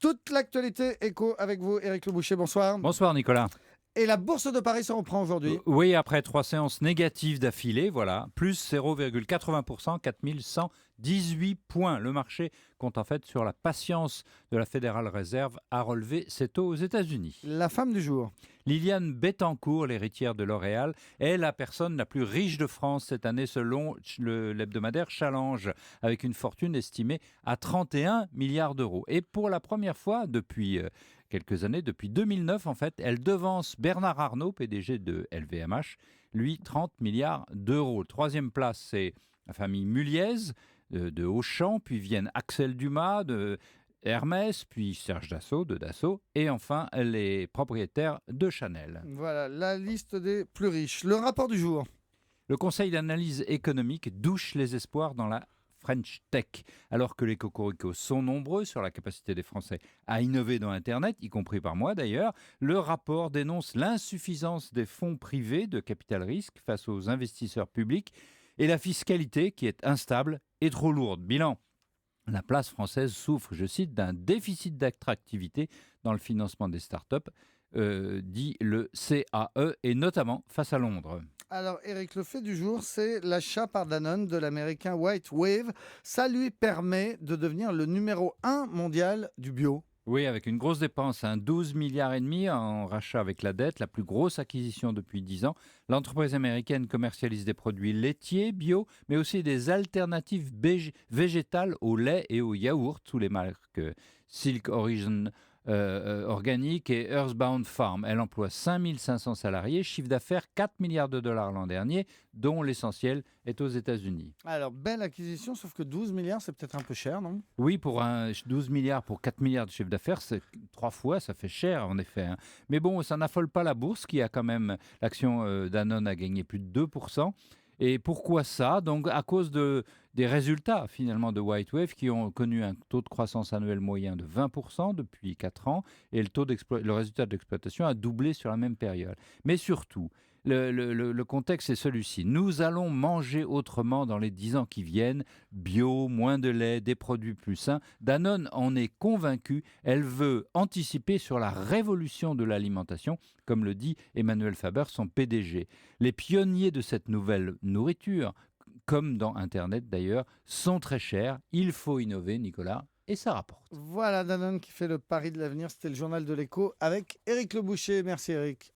Toute l'actualité éco avec vous, Éric Le Boucher, bonsoir. Bonsoir Nicolas. Et la bourse de Paris, ça reprend aujourd'hui. Oui, après 3 séances négatives d'affilée, voilà, plus 0,80%, 4118 points. Le marché compte en fait sur la patience de la Fédérale Réserve à relever ses taux aux États-Unis. La femme du jour. Liliane Bettencourt, l'héritière de L'Oréal, est la personne la plus riche de France cette année selon l'hebdomadaire Challenge, avec une fortune estimée à 31 milliards d'euros. Et pour la première fois depuis quelques années, depuis 2009 en fait, elle devance Bernard Arnault, PDG de LVMH, lui 30 milliards d'euros. Troisième place, c'est la famille Muliez de Auchan, puis viennent Axel Dumas de Hermès, puis Serge Dassault de Dassault, et enfin les propriétaires de Chanel. Voilà, la liste des plus riches. Le rapport du jour. Le Conseil d'analyse économique douche les espoirs dans la French Tech. Alors que les cocoricots sont nombreux sur la capacité des Français à innover dans Internet, y compris par moi d'ailleurs, le rapport dénonce l'insuffisance des fonds privés de capital risque face aux investisseurs publics et la fiscalité qui est instable et trop lourde. Bilan. La place française souffre, je cite, d'un déficit d'attractivité dans le financement des startups, dit le CAE, et notamment face à Londres. Alors, Éric, le fait du jour, c'est l'achat par Danone de l'américain White Wave. Ça lui permet de devenir le numéro 1 mondial du bio. Oui, avec une grosse dépense, 12 milliards et demi en rachat avec la dette, la plus grosse acquisition depuis 10 ans. L'entreprise américaine commercialise des produits laitiers bio, mais aussi des alternatives végétales au lait et au yaourt, sous les marques Silk Origin Organique et Earthbound Farm. Elle emploie 5500 salariés, chiffre d'affaires 4 milliards de dollars l'an dernier, dont l'essentiel est aux États-Unis. Alors, belle acquisition, sauf que 12 milliards, c'est peut-être un peu cher, non? Oui, pour 12 milliards, pour 4 milliards de chiffre d'affaires, c'est 3 fois, ça fait cher en effet, hein. Mais bon, ça n'affole pas la bourse qui a quand même, l'action Danone a gagné plus de 2%. Et pourquoi ça? Donc à cause des résultats finalement de WhiteWave qui ont connu un taux de croissance annuel moyen de 20% depuis 4 ans et le résultat d'exploitation a doublé sur la même période. Mais surtout, le contexte est celui-ci. Nous allons manger autrement dans les 10 ans qui viennent, bio, moins de lait, des produits plus sains. Danone en est convaincue, elle veut anticiper sur la révolution de l'alimentation, comme le dit Emmanuel Faber, son PDG. Les pionniers de cette nouvelle nourriture, comme dans Internet d'ailleurs, sont très chers. Il faut innover, Nicolas, et ça rapporte. Voilà Danone qui fait le pari de l'avenir. C'était le journal de l'écho avec Éric Le Boucher. Merci Éric.